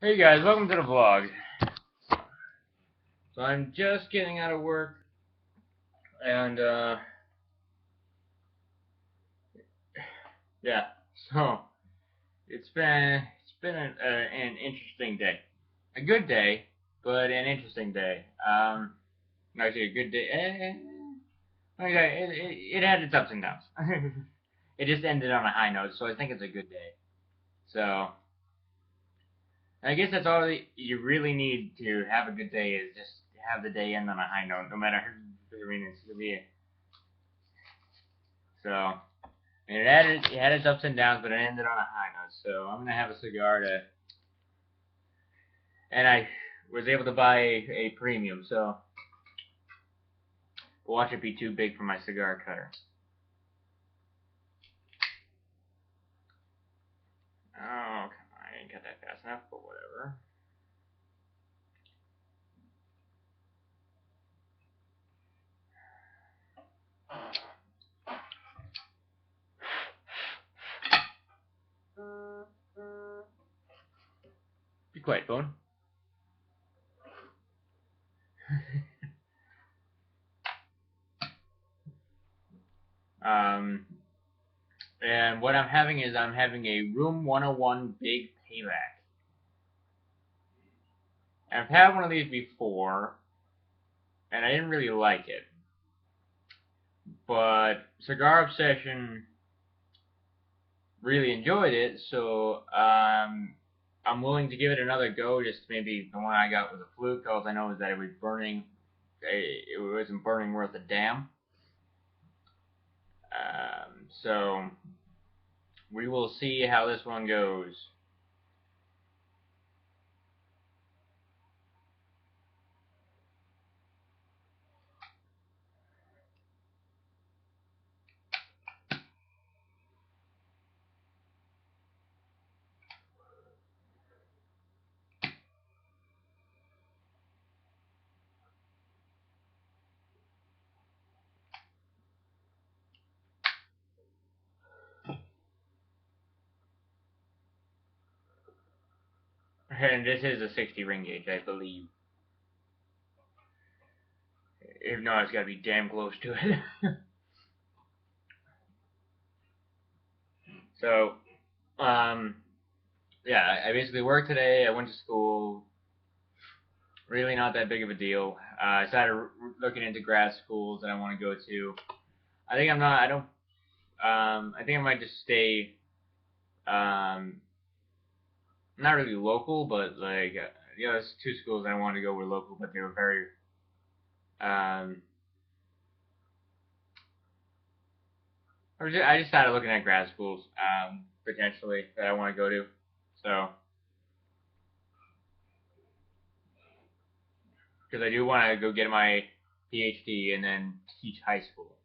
Hey guys, welcome to the vlog. So I'm just getting out of work, and yeah. So it's been an interesting day, a good day, but an interesting day. Actually a good day. Okay, it had its ups and downs. It just ended on a high note, so I think it's a good day. So I guess that's all you really need to have a good day is just have the day end on a high note, no matter. I mean, it's gonna be so. And it had its ups and downs, but it ended on a high note. So I'm gonna have a cigar and I was able to buy a premium. So watch it be too big for my cigar cutter. Oh, come on, I didn't cut that fast enough, but whatever. Be quiet, phone. um, and what I'm having is I'm having a Room 101 Big Payback. I've had one of these before, and I didn't really like it. But Cigar Obsession really enjoyed it, so I'm willing to give it another go. Just maybe the one I got was a fluke, because I know that it was burning. It wasn't burning worth a damn. So we will see how this one goes. And this is a 60 ring gauge, I believe. If not, it's got to be damn close to it. So, yeah, I basically worked today. I went to school. Really not that big of a deal. I started looking into grad schools that I want to go to. I think I'm not. I don't. I think I might just stay. Um, not really local, but like there's two schools I wanted to go were local, but they were very. Um, I just started looking at grad schools potentially that I want to go to. So because I do want to go get my PhD and then teach high school.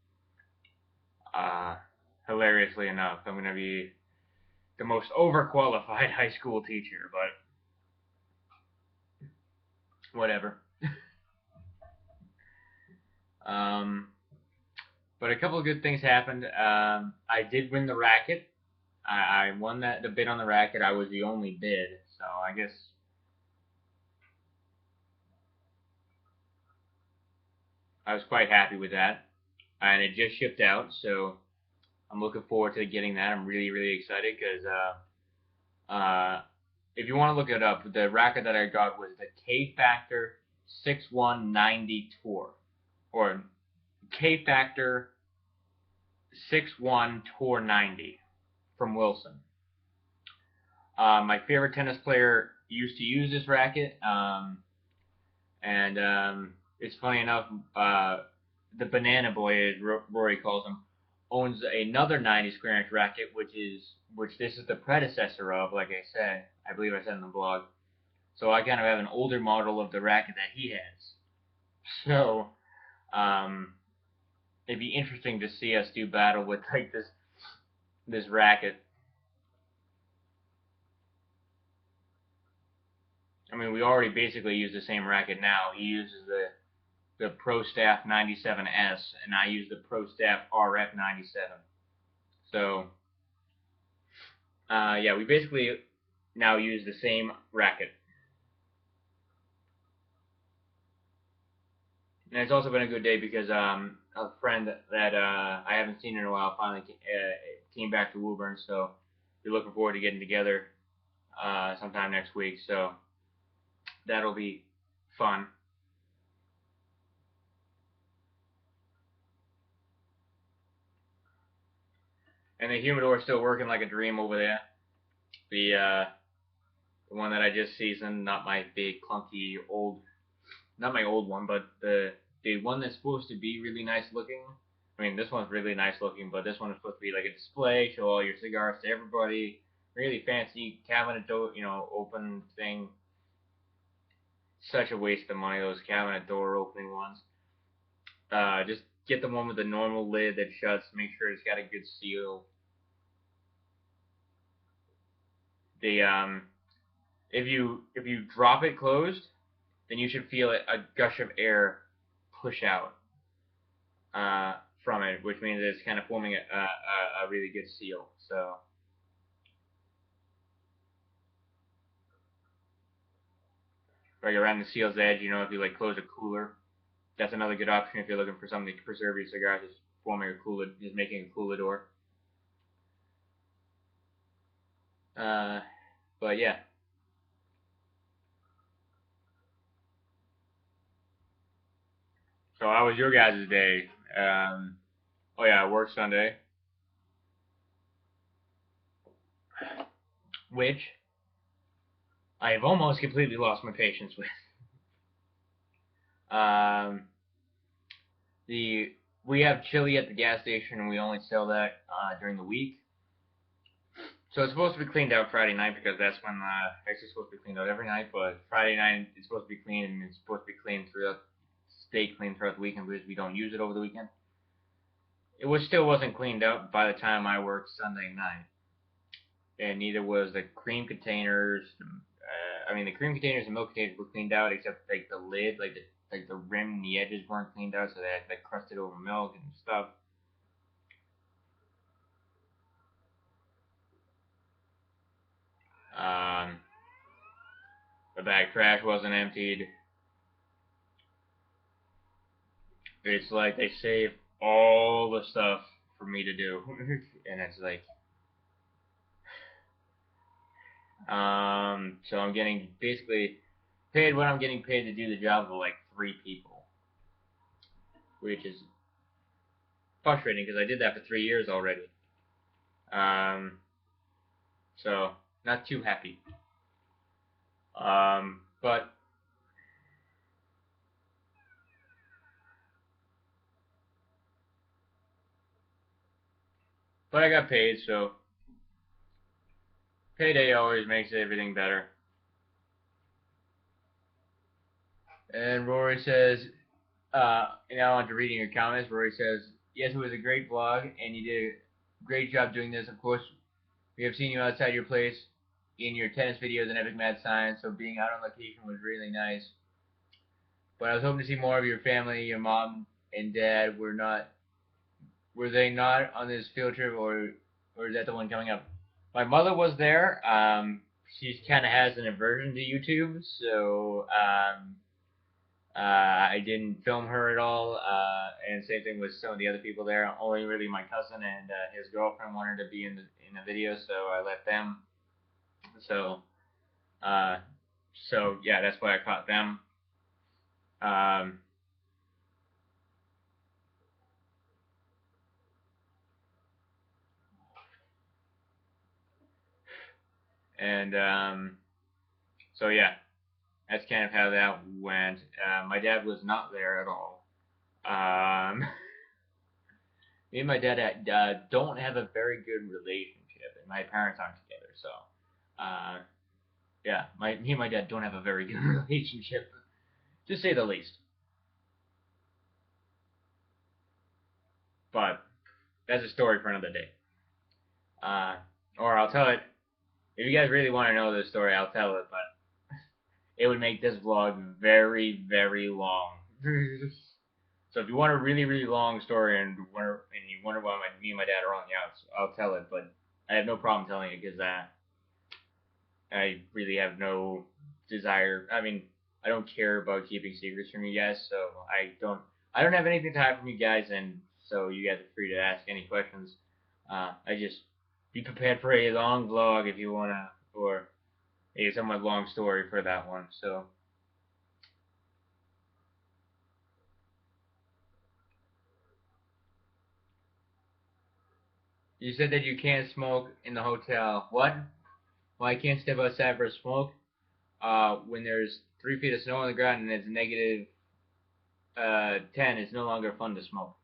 Uh, Hilariously enough, I'm gonna be the most overqualified high school teacher, but whatever. um, but a couple of good things happened. I did win the racket. I won the bid on the racket. I was the only bid, so I guess I was quite happy with that. And it just shipped out, so I'm looking forward to getting that. I'm really excited because if you want to look it up, the racket that I got was the K Factor 6190 Tour, or K Factor 61 Tour 90 from Wilson. My favorite tennis player used to use this racket, and it's funny enough, the Banana Boy, as Rory calls him, owns another 90 square inch racket, which this is the predecessor of. Like I said, I believe I said in the blog. So I kind of have an older model of the racket that he has. So um, it'd be interesting to see us do battle with like this racket. I mean, we already basically use the same racket now. He uses the Pro Staff 97S, and I use the Pro Staff RF 97. So, yeah, we basically now use the same racket. And it's also been a good day because a friend that I haven't seen in a while finally came back to Woburn, so we're looking forward to getting together sometime next week. So that'll be fun. And the humidor is still working like a dream over there. The one that I just seasoned, not my big clunky old, not my old one, but the one that's supposed to be really nice looking. I mean, this one's really nice looking, but this one is supposed to be like a display, show all your cigars to everybody. Really fancy cabinet door, open thing. Such a waste of money, those cabinet door opening ones. Just get the one with the normal lid that shuts. Make sure it's got a good seal. The if you drop it closed, then you should feel a gush of air push out from it, which means it's kind of forming a really good seal. So, right around the seal's edge, if you like close a cooler, that's another good option if you're looking for something to preserve your cigars. Is forming a cooler, is making a cooler door. Uh, but yeah. So how was your guys' day? Oh yeah, I worked Sunday, which I have almost completely lost my patience with. Um, the we have chili at the gas station, and we only sell that during the week. So it's supposed to be cleaned out Friday night because that's when actually it's supposed to be cleaned out every night, but Friday night it's supposed to be clean and it's supposed to be clean throughout, stay clean throughout the weekend because we don't use it over the weekend. It was still wasn't cleaned up by the time I worked Sunday night, and neither was the cream containers. I mean, the cream containers and milk containers were cleaned out except like the lid, like the rim and the edges weren't cleaned out, so they had like crusted over milk and stuff. Um, the bag trash wasn't emptied. It's like they save all the stuff for me to do, and it's like, so I'm getting basically paid what I'm getting paid to do the job of like 3 people, which is frustrating because I did that for 3 years already. Um, so not too happy. But I got paid, so payday always makes everything better. And Rory says, now on to reading your comments. Rory says, yes, it was a great vlog, and you did a great job doing this. Of course, we have seen you outside your place in your tennis videos and Epic Mad Science, so being out on location was really nice. But I was hoping to see more of your family. Your mom and dad were they not on this field trip, or is that the one coming up? My mother was there. She kind of has an aversion to YouTube, so I didn't film her at all. And same thing with some of the other people there. Only really my cousin and his girlfriend wanted to be in the video, so I let them. So uh, yeah, that's why I caught them. Um, and so yeah, that's kind of how that went. My dad was not there at all. Me and my dad don't have a very good relationship, and my parents aren't together. So, uh, yeah, me and my dad don't have a very good relationship, to say the least. But that's a story for another day. Uh, or I'll tell it. If you guys really want to know this story, I'll tell it. But it would make this vlog very, very long. So if you want a really, really long story and you wonder why me and my dad are on the outs, I'll tell it. But I have no problem telling it because I really have no desire. I mean, I don't care about keeping secrets from you guys, so I don't have anything to hide from you guys, and so you guys are free to ask any questions. I just be prepared for a long vlog if you wanna, or a somewhat long story for that one. So you said that you can't smoke in the hotel. What? Well, I can't step outside for a smoke. When there's 3 feet of snow on the ground and it's negative 10, it's no longer fun to smoke.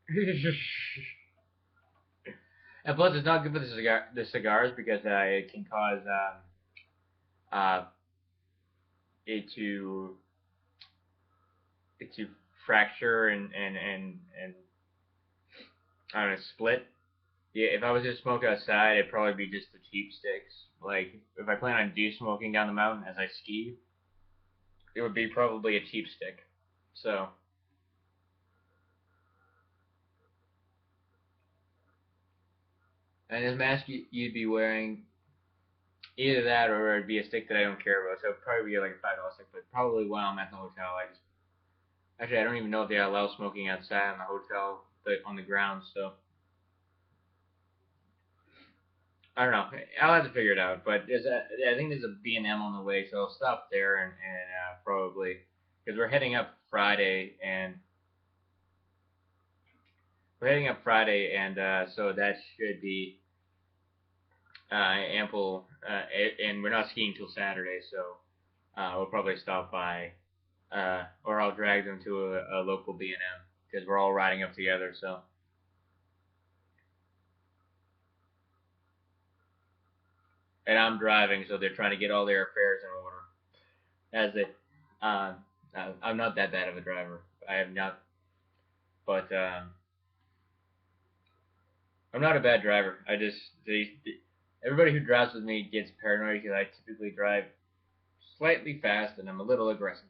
And plus, it's not good for the cigars because it can cause uh, it to it to fracture and I don't know, split. Yeah, if I was to smoke outside, it'd probably be just the cheap sticks. Like if I plan on de-smoking down the mountain as I ski, it would be probably a cheap stick. So, and this mask you'd be wearing, either that or it'd be a stick that I don't care about. So it'd probably be like a $5 stick, but probably while I'm at the hotel, I just actually I don't even know if they allow smoking outside in the hotel, like on the ground. So I don't know. I'll have to figure it out. But I think there's a B&M on the way, so I'll stop there and probably because we're heading up Friday, and so that should be ample. And we're not skiing till Saturday, so we'll probably stop by, or I'll drag them to a local B&M because we're all riding up together. So, and I'm driving, so they're trying to get all their affairs in order. As it, I'm not that bad of a driver. I am not, but I'm not a bad driver. I just everybody who drives with me gets paranoid because I typically drive slightly fast and I'm a little aggressive.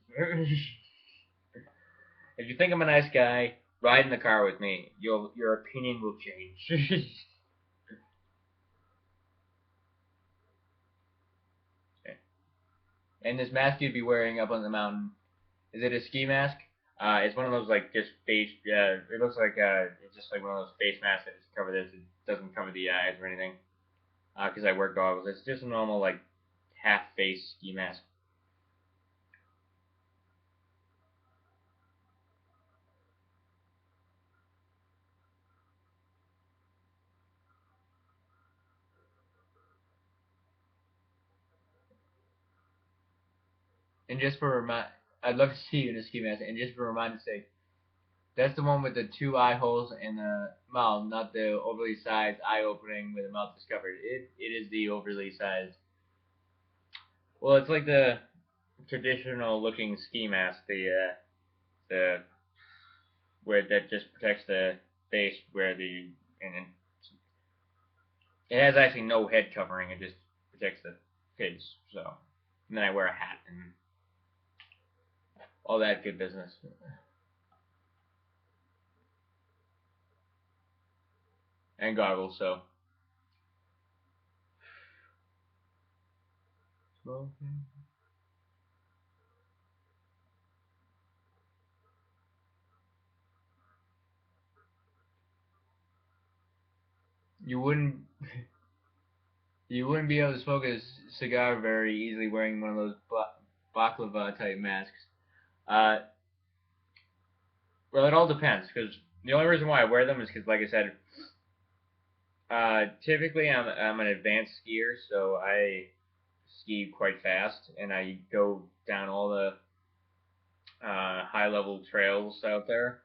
If you think I'm a nice guy, ride in the car with me. Your opinion will change. And this mask you'd be wearing up on the mountain, is it a ski mask? It's one of those like just face. It looks like it's just like one of those face masks that just cover this. It doesn't cover the eyes or anything. Because I wear goggles. It's just a normal like half face ski mask. And just for remind, I'd love to see you in a ski mask. And just for reminders sake, that's the one with the two eye holes and the mouth, not the overly sized eye opening where the mouth is covered. It is the overly sized. Well, it's like the traditional looking ski mask, the where that just protects the face where the and it has actually no head covering. It just protects the face. So, and then I wear a hat and all that good business and goggles. So. Smoking. You wouldn't you wouldn't be able to smoke a cigar very easily wearing one of those baklava type masks. Uh, well, it all depends because the only reason why I wear them is because, like I said, typically I'm an advanced skier, so I ski quite fast and I go down all the high level trails out there.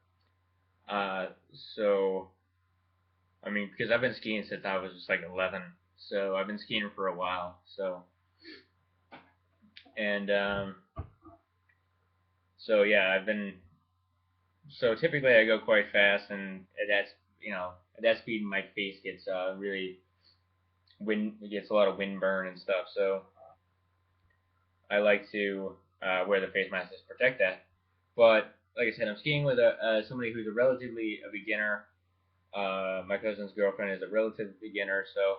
Uh, so I mean, because I've been skiing since I was just like 11, so I've been skiing for a while. So and so yeah, I've been so typically I go quite fast, and at that speed my face gets really wind it gets a lot of wind burn and stuff. So I like to wear the face mask to protect that. But like I said, I'm skiing with somebody who's a relatively a beginner. My cousin's girlfriend is a relative beginner, so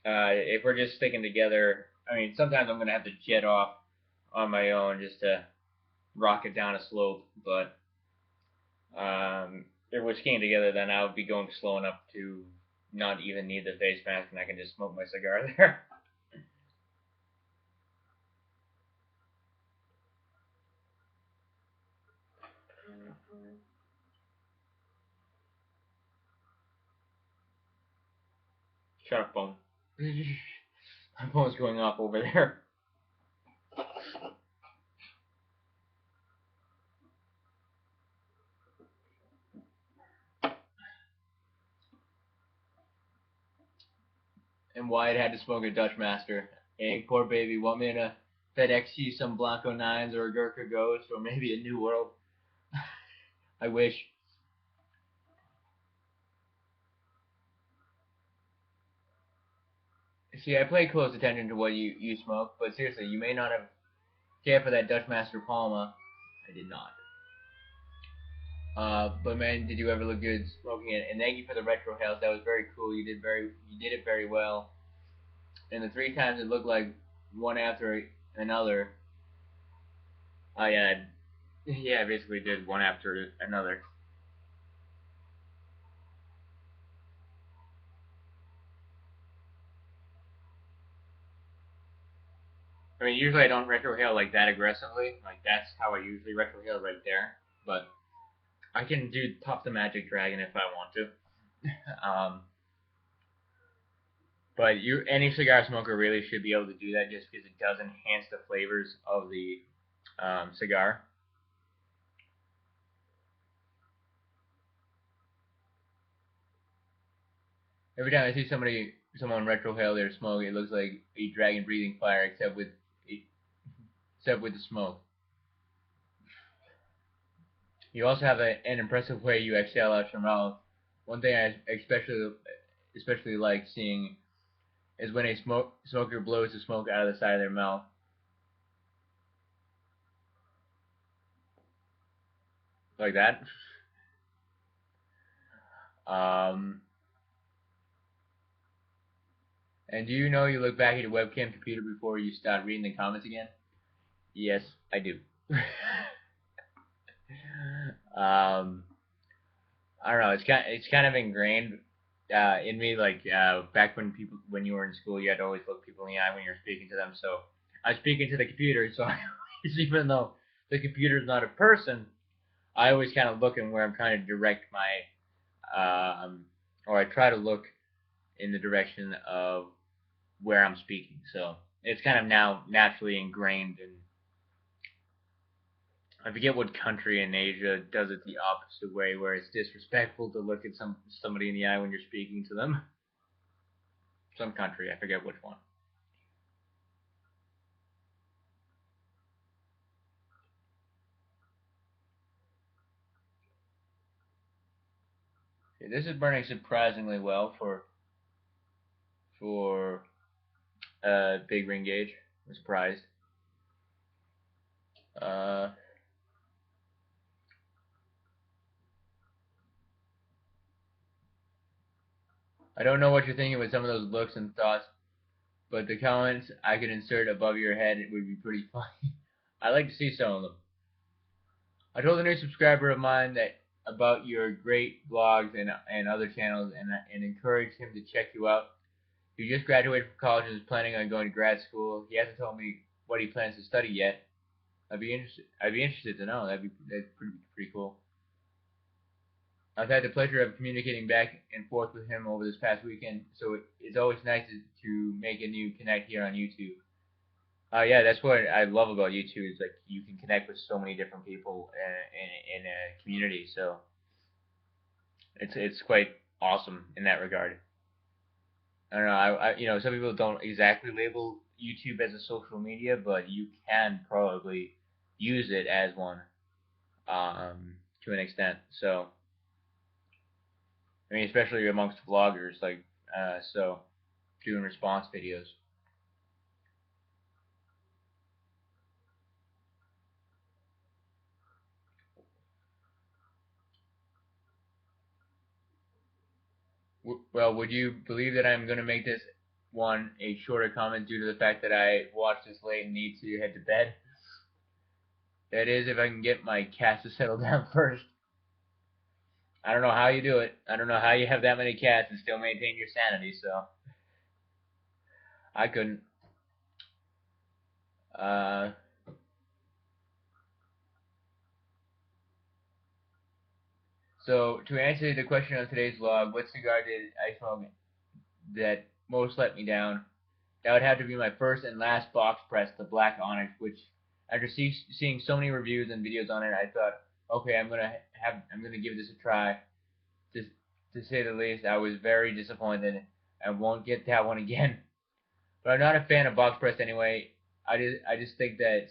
if we're just sticking together, I mean, sometimes I'm gonna have to jet off on my own just to. rocket down a slope, but if we're skiing together, then I would be going slow enough to not even need the face mask, and I can just smoke my cigar there. Shut up, phone. My phone's going off over there. And Wyatt had to smoke a Dutch Master. Hey, poor baby, want me to FedEx you some Blanco 9s or a Gurkha Ghost or maybe a New World? I wish. See, I pay close attention to what you smoke, but seriously, you may not have cared for that Dutch Master Palma. I did not. But man, did you ever look good smoking it? And thank you for the retro house. That was very cool. You did it very well. And the three times it looked like one after another. Oh yeah, yeah, I basically did one after another. I mean, usually I don't retrohale like that aggressively. Like that's how I usually retrohale right there. But I can do Pop the Magic Dragon if I want to. um, but any cigar smoker really should be able to do that just because it does enhance the flavors of the cigar. Every time I see someone retrohale their smoke, it looks like a dragon breathing fire, except with the smoke. You also have an impressive way you exhale out your mouth. One thing I especially like seeing is when a smoker blows the smoke out of the side of their mouth, like that. Um, and do you know you look back at your webcam computer before you start reading the comments again? Yes, I do. um, I don't know. It's kind of ingrained in me. Like back when you were in school, you had to always look people in the eye when you're speaking to them. So I'm speaking to the computer. So even though the computer is not a person, I always kind of look in where I'm trying to direct or I try to look in the direction of where I'm speaking. So it's kind of now naturally ingrained in. I forget what country in Asia does it the opposite way, where it's disrespectful to look at somebody in the eye when you're speaking to them. Some country, I forget which one. Okay, this is burning surprisingly well for big ring gauge. I'm surprised. Uh, I don't know what you're thinking with some of those looks and thoughts, but the comments I could insert above your head would be pretty funny. I like to see some of them. I told a new subscriber of mine that about your great blogs and other channels and encouraged him to check you out. He just graduated from college and is planning on going to grad school. He hasn't told me what he plans to study yet. I'd be interested to know. That's pretty cool. I've had the pleasure of communicating back and forth with him over this past weekend, so it's always nice to make a new connect here on YouTube. Yeah, that's what I love about YouTube is like you can connect with so many different people in a community. So it's quite awesome in that regard. I don't know. Some people don't exactly label YouTube as a social media, but you can probably use it as one to an extent. So I mean, especially amongst vloggers, like so doing response videos. Well, would you believe that I'm going to make this one a shorter comment due to the fact that I watched this late and need to head to bed? That is, if I can get my cats to settle down first. I don't know how you do it. I don't know how you have that many cats and still maintain your sanity, so I couldn't. Uh, so to answer the question on today's vlog, what cigar did I smoke that most let me down? That would have to be my first and last box press, the Black Onyx, which after seeing so many reviews and videos on it, I thought, okay, I'm gonna give this a try. To say the least, I was very disappointed. I won't get that one again. But I'm not a fan of box press anyway. I just think that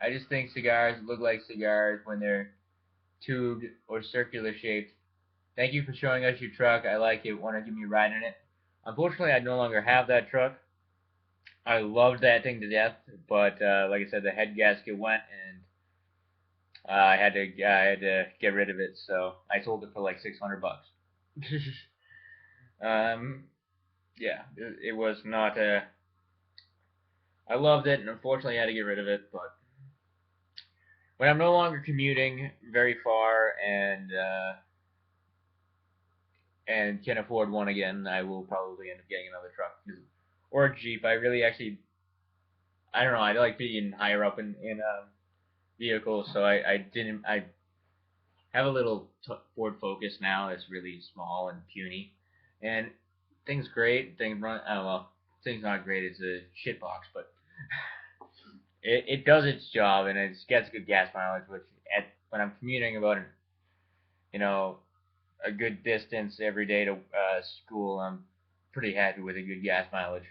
I just think cigars look like cigars when they're tubed or circular shaped. Thank you for showing us your truck. I like it. Want to give me a ride in it? Unfortunately, I no longer have that truck. I loved that thing to death, but like I said, the head gasket went, and I had to get rid of it. So I sold it for like $600. um, yeah, it was not a. I loved it, and unfortunately, I had to get rid of it. But when I'm no longer commuting very far and can afford one again, I will probably end up getting another truck or a Jeep. I really actually, I don't know. I like being higher up in vehicles, so I have a little Ford Focus now that's really small and puny, and things great. Things run. Oh well, things not great. It's a shit box, but it does its job and it gets good gas mileage. Which when I'm commuting about you know a good distance every day to school, I'm pretty happy with a good gas mileage.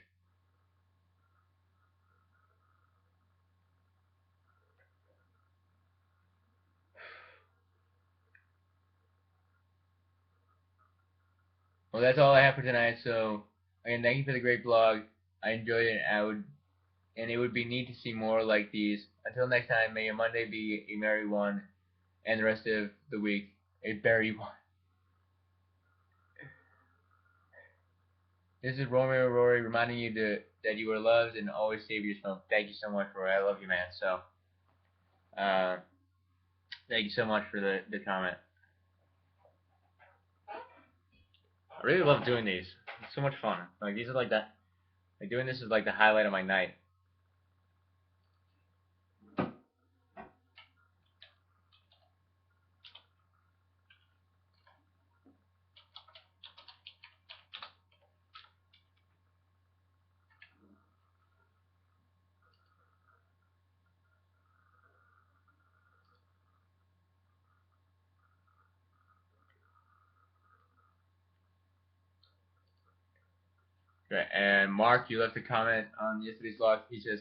Well, that's all I have for tonight. So again, thank you for the great blog. I enjoyed it. And it would be neat to see more like these. Until next time, may your Monday be a merry one, and the rest of the week a berry one. This is Romeo Rory reminding you that you are loved and always save your smoke. Thank you so much, Rory. I love you, man. So, uh, thank you so much for the comment. I really love doing these. It's so much fun. Like these are like that. Like doing this is like the highlight of my night. Okay, and Mark, you left a comment on yesterday's vlog. He says,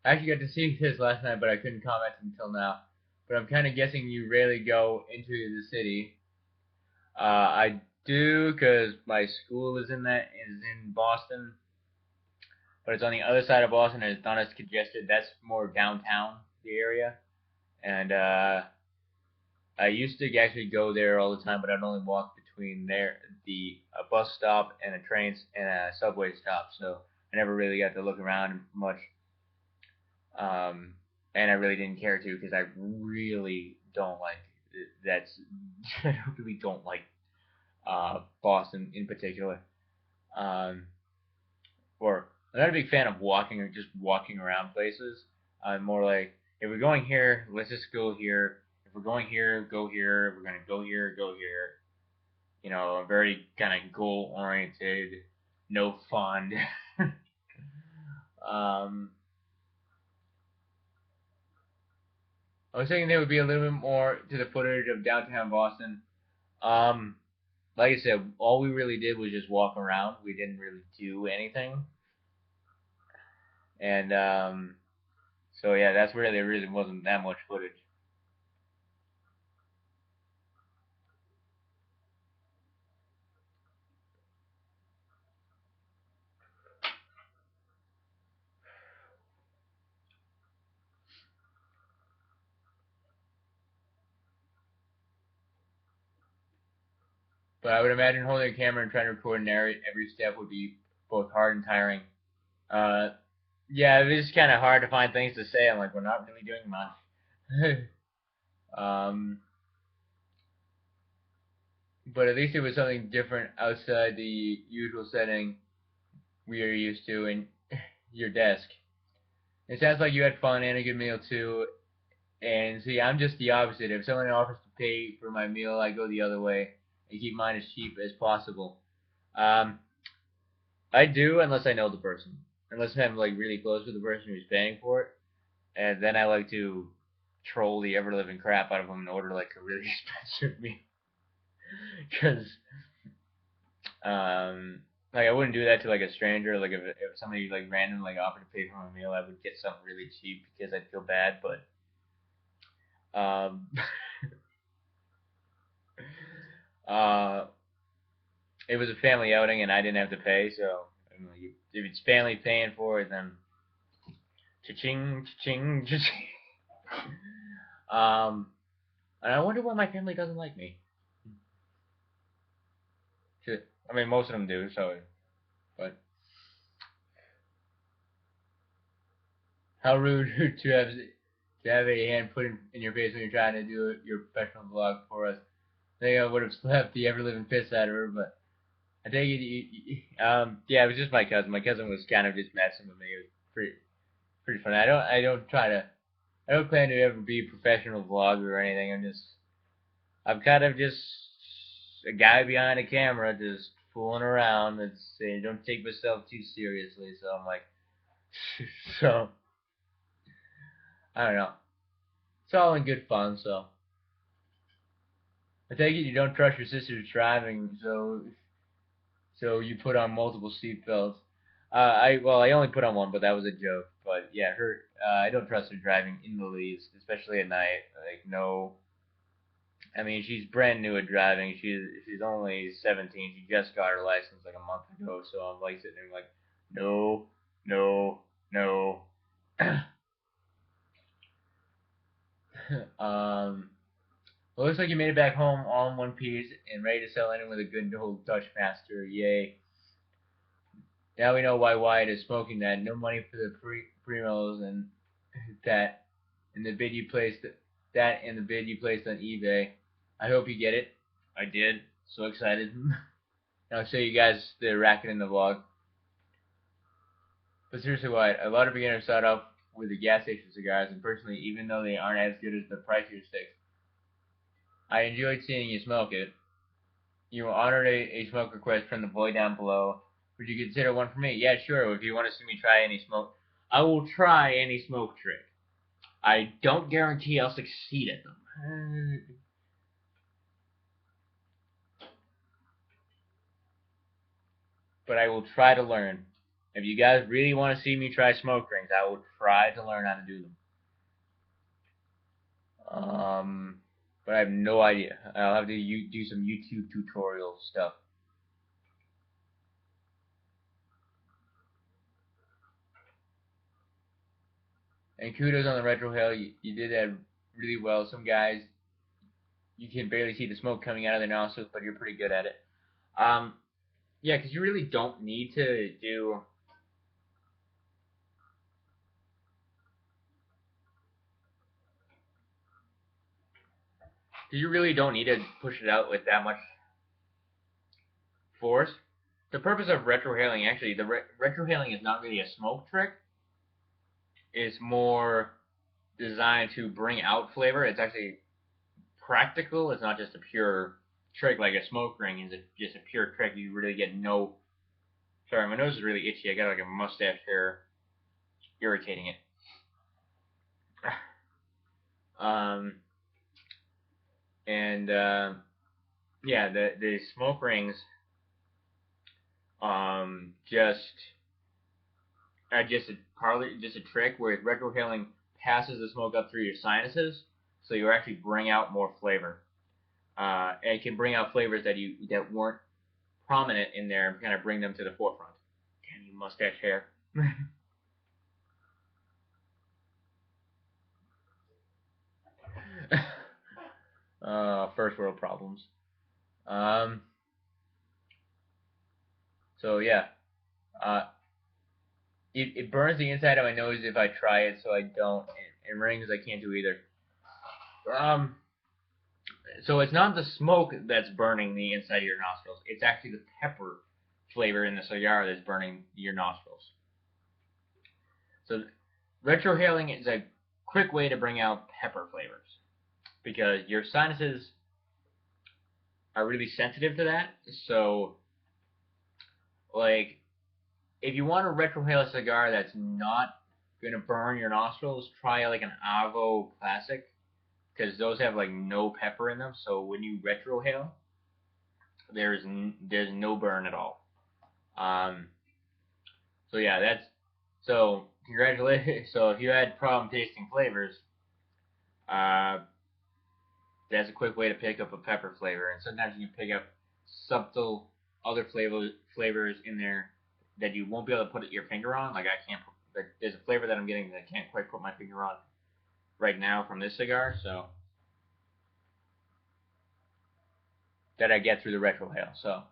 I actually got to see his last night, but I couldn't comment until now. But I'm kind of guessing you rarely go into the city. I do, because my school is in Boston, but it's on the other side of Boston, and it's not as congested. That's more downtown, the area. And I used to actually go there all the time, but I'd only walk between the a bus stop and a train and a subway stop, so I never really got to look around much. Um, and I really didn't care to because I really don't like that's I really don't like Boston in particular. Um, or I'm not a big fan of walking or just walking around places. I'm more like if we're going here, let's just go here. If we're going here, go here. If we're gonna go here, go here. You know, I'm very kind of goal oriented, no fun. um, I was thinking there would be a little bit more to the footage of downtown Boston. Um, like I said, all we really did was just walk around. We didn't really do anything, and so yeah, that's where there really wasn't that much footage. But I would imagine holding a camera and trying to record and narrate every step would be both hard and tiring. Uh, Yeah, it was kind of hard to find things to say. I'm like, we're not really doing much. um, but at least it was something different outside the usual setting we are used to in your desk. It sounds like you had fun and a good meal too. And see, I'm just the opposite. If someone offers to pay for my meal, I go the other way and keep mine as cheap as possible. Um, I do unless I know the person, unless I'm like really close with the person who's paying for it, and then I like to troll the ever living crap out of them and order like a really expensive meal, because um, like I wouldn't do that to like a stranger. Like if somebody like random like offered to pay for my meal, I would get something really cheap because I'd feel bad. But um, uh, it was a family outing and I didn't have to pay, so I'm like, if it's family paying for it, then cha-ching, cha-ching, cha-ching. Um, and I wonder why my family doesn't like me. I mean, most of them do, so, but how rude to have a hand put in your face when you're trying to do your professional vlog for us. I think I would have slapped the ever living piss out of her, but I think yeah, it was just my cousin. My cousin was kind of just messing with me. It was pretty funny. I don't plan to ever be a professional vlogger or anything. I'm kind of just a guy behind a camera just fooling around. It's don't take myself too seriously. So I'm like, so I don't know. It's all in good fun. So I take it you don't trust your sister's driving, so you put on multiple seat belts. I only put on one, but that was a joke. But yeah, her I don't trust her driving in the least, especially at night. Like no, I mean, she's brand new at driving. She's only 17. She just got her license like a month ago. So I'm like sitting there like, no, no, no. um, well, looks like you made it back home all in one piece and ready to settle in with a good old Dutch master. Yay! Now we know why Wyatt is smoking that. No money for the primos and that and the bid you placed that and the bid you placed on eBay. I hope you get it. I did. So excited. I'll show you guys the racket in the vlog. But seriously, Wyatt, a lot of beginners start off with the gas station cigars, and personally, even though they aren't as good as the pricier sticks, I enjoyed seeing you smoke it. You honored a smoke request from the boy down below. Would you consider one for me? Yeah, sure. If you want to see me try any smoke, I will try any smoke trick. I don't guarantee I'll succeed at them. But I will try to learn. If you guys really want to see me try smoke rings, I will try to learn how to do them. But I have no idea. I'll have to do some YouTube tutorial stuff. And kudos on the retro hail. You did that really well. Some guys, you can barely see the smoke coming out of their nostrils, but you're pretty good at it. Um, yeah, because you really don't need to do. You really don't need to push it out with that much force. The purpose of retrohaling, actually, the retrohaling is not really a smoke trick. It's more designed to bring out flavor. It's actually practical. It's not just a pure trick like a smoke ring. Is just a pure trick. You really get no. Sorry, my nose is really itchy. I got like a mustache hair irritating it. um, and yeah, the smoke rings just just a trick where retrohaling passes the smoke up through your sinuses, so you actually bring out more flavor. And it can bring out flavors that weren't prominent in there and kind of bring them to the forefront. Damn you, mustache hair. First world problems. Um, so yeah, uh, it burns the inside of my nose if I try it, so I don't. And rings I can't do either. Um, so it's not the smoke that's burning the inside of your nostrils. It's actually the pepper flavor in the cigar that's burning your nostrils. So retrohaling is a quick way to bring out pepper flavors because your sinuses are really sensitive to that. So, like, if you want to retrohale a cigar that's not gonna burn your nostrils, try like an Avo Classic because those have like no pepper in them. So when you retrohale, there's no burn at all. Um, so yeah, so congratulations. So if you had problem tasting flavors, uh, that's a quick way to pick up a pepper flavor. And sometimes you pick up subtle other flavors in there that you won't be able to put your finger on. Like I can't. There's a flavor that I'm getting that I can't quite put my finger on right now from this cigar. So that I get through the retrohale. So.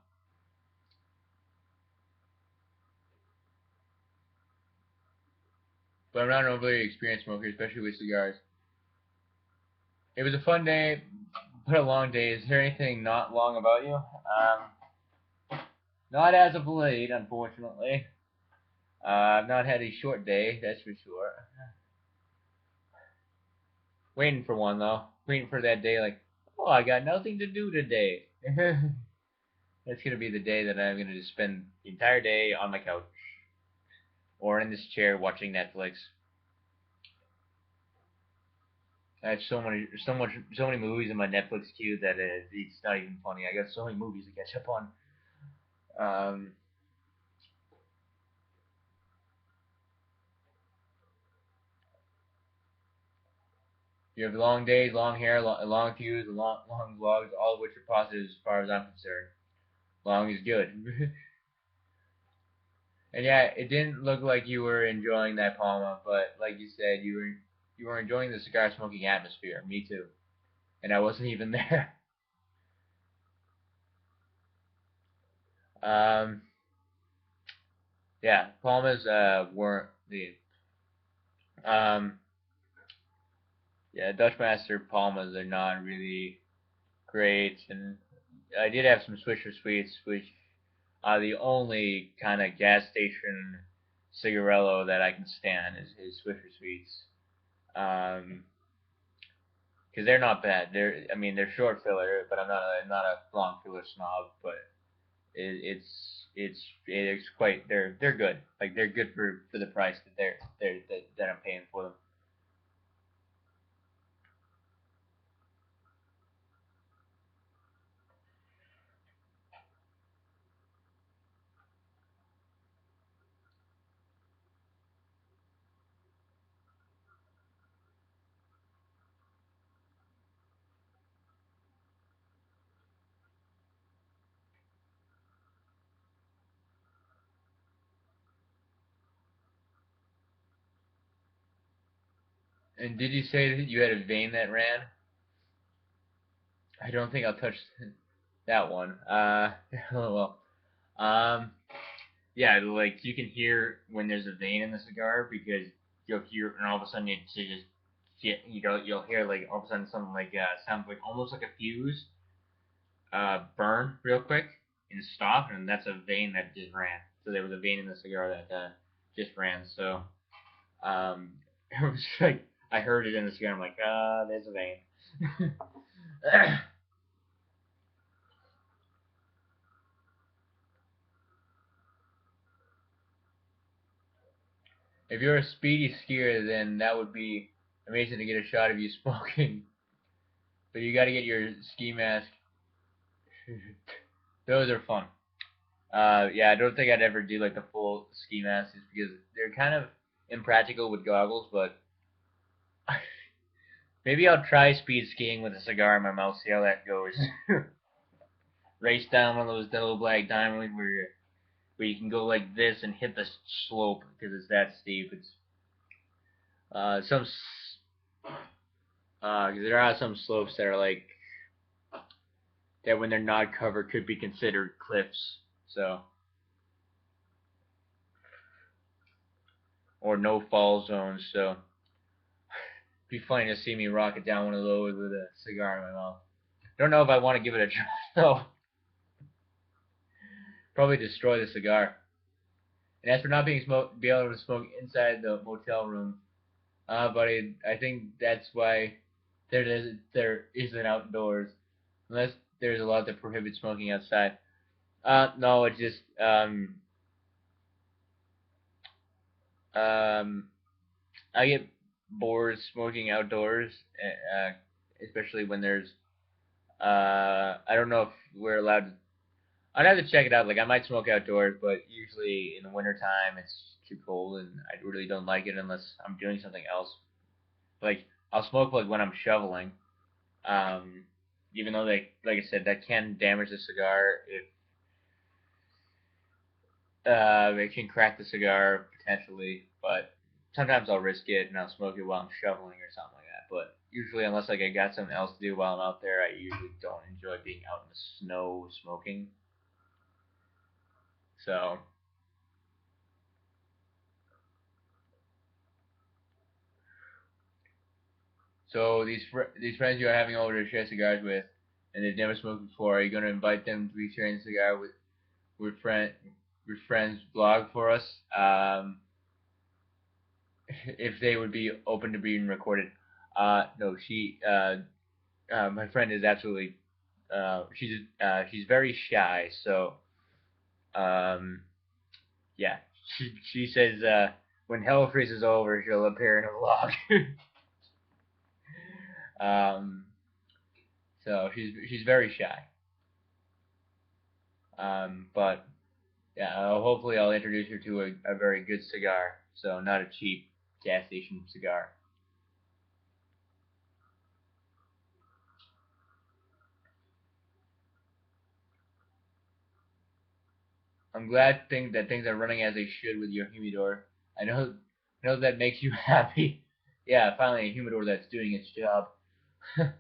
But I'm not an overly experienced smoker, especially with cigars. It was a fun day, but a long day. Is there anything not long about you? Not as of late, unfortunately. I've not had a short day, that's for sure. Waiting for one though. Waiting for that day, like, oh, I got nothing to do today. That's gonna be the day that I'm gonna just spend the entire day on my couch or in this chair watching Netflix. I have so many movies in my Netflix queue that it's not even funny. I got so many movies to catch up on. Um, you have long days, long hair, long queues, long vlogs, all of which are positive as far as I'm concerned. Long is good. And yeah, it didn't look like you were enjoying that Palma, but like you said, you were enjoying the cigar smoking atmosphere. Me too, and I wasn't even there. Um, yeah, Palmas weren't the um, yeah, Dutchmaster Palmas are not really great, and I did have some Swisher Sweets, which are the only kind of gas station cigarello that I can stand is Swisher Sweets. Um, because they're not bad. I mean, they're short filler, but I'm not a long filler snob. But it's quite they're good. Like they're good for the price that I'm paying for them. And did you say that you had a vein that ran? I don't think I'll touch that one. Well, um, yeah, like you can hear when there's a vein in the cigar because you'll hear, and all of a sudden you just you'll hear like all of a sudden something like sounds like almost like a fuse burn real quick and stop, and that's a vein that just ran. So there was a vein in the cigar that just ran. So it was like I heard it in the cigar. I'm like, there's a vein. If you're a speedy skier, then that would be amazing to get a shot of you smoking. But you got to get your ski mask. Those are fun. Yeah, I don't think I'd ever do like the full ski mask just because they're kind of impractical with goggles. But maybe I'll try speed skiing with a cigar in my mouth, see how that goes. Race down one of those double black diamonds where you can go like this and hit the slope because it's that steep. It's some because there are some slopes that are like that when they're not covered could be considered cliffs. So or no fall zones. So it'd be funny to see me rock it down one of those with a cigar in my mouth. Don't know if I want to give it a try though. Probably destroy the cigar. And as for not be able to smoke inside the motel room, buddy, I think that's why there isn't outdoors, unless there's a law that prohibits smoking outside. No, it's just um, I get bored smoking outdoors, especially when there's I don't know if we're allowed to. I'd have to check it out. Like I might smoke outdoors, but usually in the wintertime it's too cold and I really don't like it unless I'm doing something else. Like I'll smoke like when I'm shoveling. Um, Even though like I said, that can damage the cigar if it can crack the cigar potentially. But sometimes I'll risk it and I'll smoke it while I'm shoveling or something like that. But usually, unless like I got something else to do while I'm out there, I usually don't enjoy being out in the snow smoking. So these friends you are having over to share cigars with, and they've never smoked before, are you going to invite them to be sharing a cigar with friends blog for us? If they would be open to being recorded. No, my friend is absolutely, she's very shy. So, um, yeah, she says when hell freezes over, she'll appear in a vlog. um, so she's very shy. But yeah, hopefully I'll introduce her to a very good cigar. So not a cheap gas station cigar. I'm glad that things are running as they should with your humidor. I know that makes you happy. Yeah, finally a humidor that's doing its job. The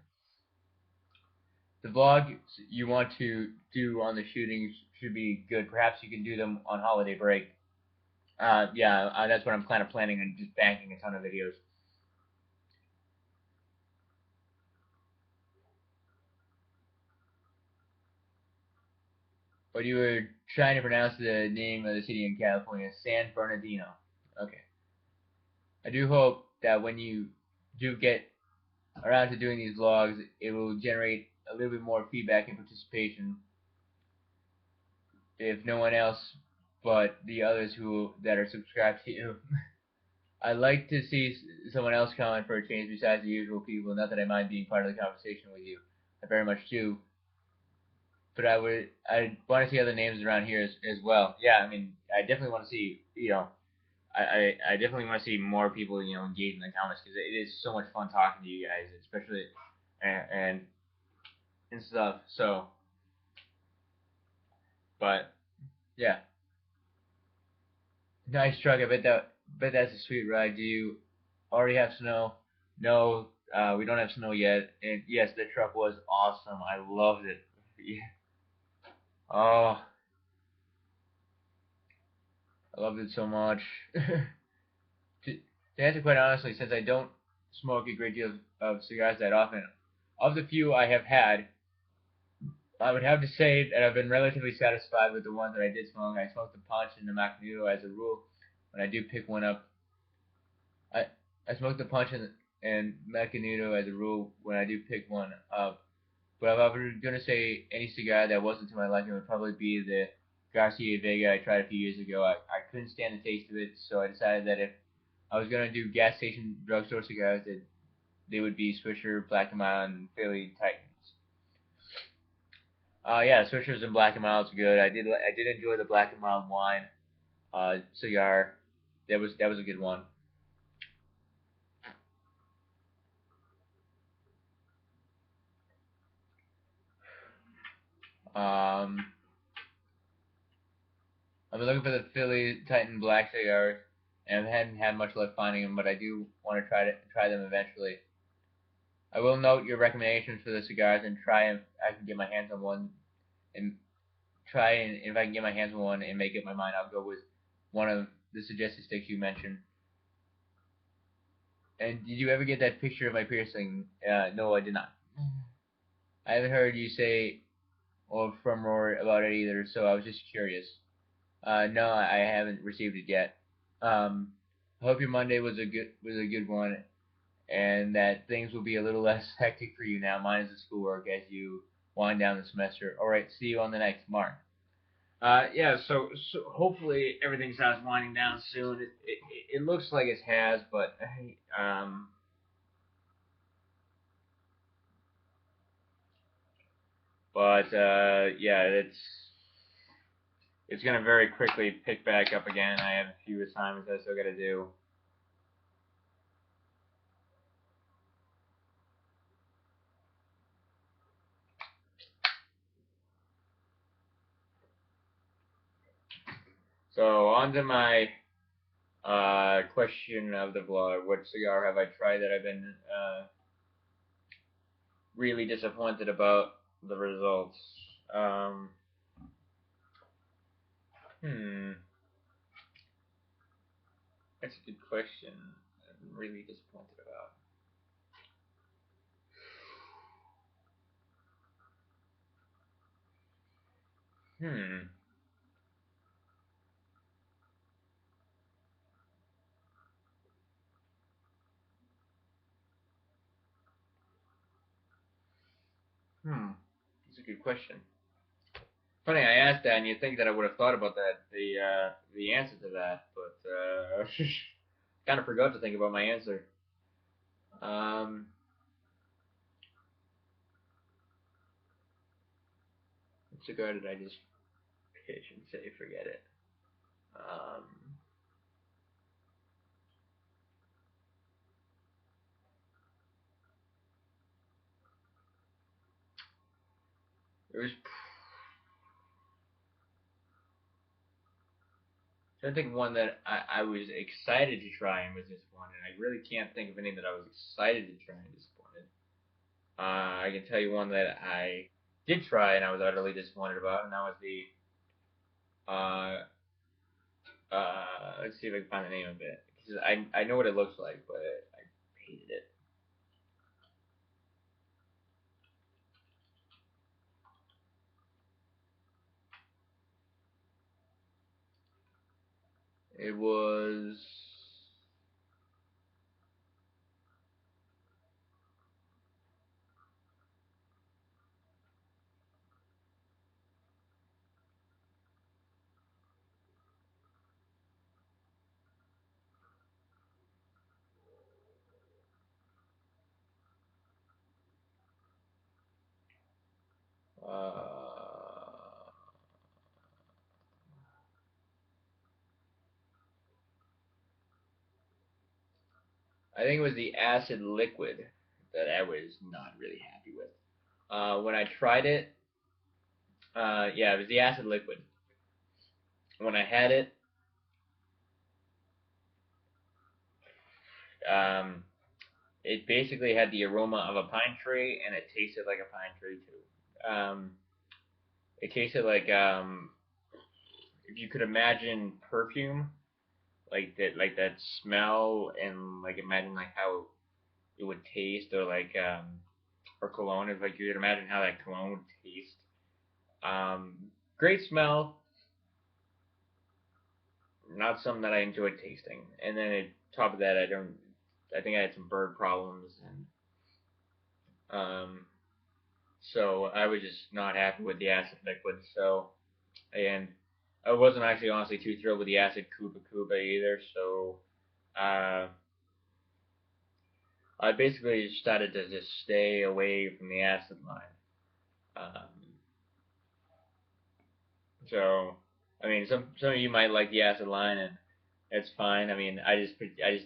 vlog you want to do on the shootings should be good. Perhaps you can do them on holiday break. Yeah, that's what I'm kind of planning on, just banking a ton of videos. But you were trying to pronounce the name of the city in California, San Bernardino. Okay. I do hope that when you do get around to doing these vlogs, it will generate a little bit more feedback and participation if no one else but the others who that are subscribed to you. I'd like to see someone else comment for a change besides the usual people. Not that I mind being part of the conversation with you. I very much do. But I want to see other names around here as well. Yeah, I mean, I definitely want to see, I definitely want to see more people, engage in the comments because it is so much fun talking to you guys, especially and and stuff. So, but yeah, nice truck. Bet that's a sweet ride. Do you already have snow? No, we don't have snow yet. And yes, the truck was awesome. I loved it. Yeah. Oh, I loved it so much. To answer quite honestly, since I don't smoke a great deal of cigars that often, of the few I have had, I would have to say that I've been relatively satisfied with the ones that I did smoke. I smoked the punch and the Macanudo as a rule. When I do pick one up, I I smoke the punch and Macanudo as a rule when I do pick one up. But if I were gonna say any cigar that wasn't to my liking, it would probably be the Garcia Vega I tried a few years ago. I couldn't stand the taste of it, so I decided that if I was gonna do gas station drugstore cigars, that they would be Swisher, Black and Mild, and Philly Titans. Yeah, Swishers and Black and Mild's good. I did enjoy the Black and Mild wine cigar. That was a good one. Um, I've been looking for the Philly Titan Black cigars, and I hadn't had much luck finding them, but I do want to try them eventually. I will note your recommendations for the cigars and try if I can get my hands on one, and try and if I can get my hands on one and make up my mind, I'll go with one of the suggested sticks you mentioned. And did you ever get that picture of my piercing? No, I did not. I haven't heard you say or from Rory about it either, so I was just curious. No, I haven't received it yet. I hope your Monday was a good one, and that things will be a little less hectic for you now. Mine is the schoolwork as you wind down the semester. All right, see you on the next Mark. Yeah, so hopefully everything starts winding down soon. It looks like it has, but um, yeah, it's gonna very quickly pick back up again. I have a few assignments I still gotta do. So on to my question of the vlog. What cigar have I tried that I've been really disappointed about the results? Um, hmm, that's a good question. I'm really disappointed about. Hmm. Hmm. That's a good question. Funny, I asked that, and you'd think that I would have thought about that, the answer to that, but kind of forgot to think about my answer. Um, what cigar did I just pitch and say forget it? Um, it was. I think one that I was excited to try and was disappointed. I really can't think of any that I was excited to try and disappointed. I can tell you one that I did try and I was utterly disappointed about, and that was the uh, let's see if I can find the name of it because I know what it looks like, but I hated it. It was I think it was the acid liquid that I was not really happy with. When I tried it, yeah, it was the acid liquid. When I had it, um, it basically had the aroma of a pine tree, and it tasted like a pine tree too. It tasted like if you could imagine perfume, like that smell, and like imagine like how it would taste, or like or cologne. If like you could imagine how that cologne would taste. Um, Great smell, not something that I enjoyed tasting. And then on top of that, I don't. I think I had some bird problems, and so I was just not happy with the acid liquid. So and I wasn't actually honestly too thrilled with the acid Kuba Kuba either. So uh, I basically started to just stay away from the acid line. Um, so I mean, some of you might like the acid line, and it's fine. I mean, I just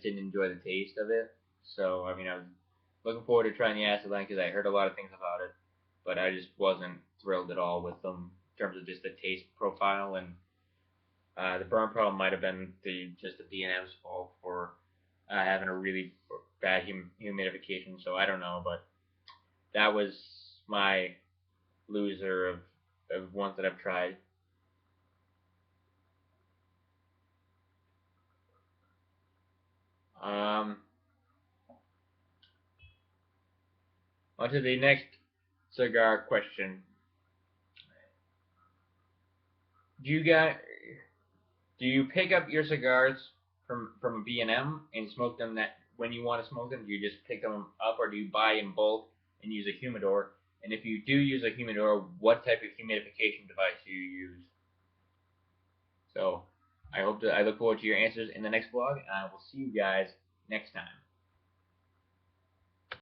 didn't enjoy the taste of it. So I mean, I was looking forward to trying the acid line because I heard a lot of things about it, but I just wasn't thrilled at all with them in terms of just the taste profile. And the burn problem might have been just the B&M's fault for having a really bad humidification. So I don't know, but that was my loser of ones that I've tried. Um, On to the next cigar question. Do you guys do you pick up your cigars from a B&M and smoke them that when you want to smoke them? Do you just pick them up, or do you buy in bulk and use a humidor? And if you do use a humidor, what type of humidification device do you use? So I look forward to your answers in the next vlog, and I will see you guys next time.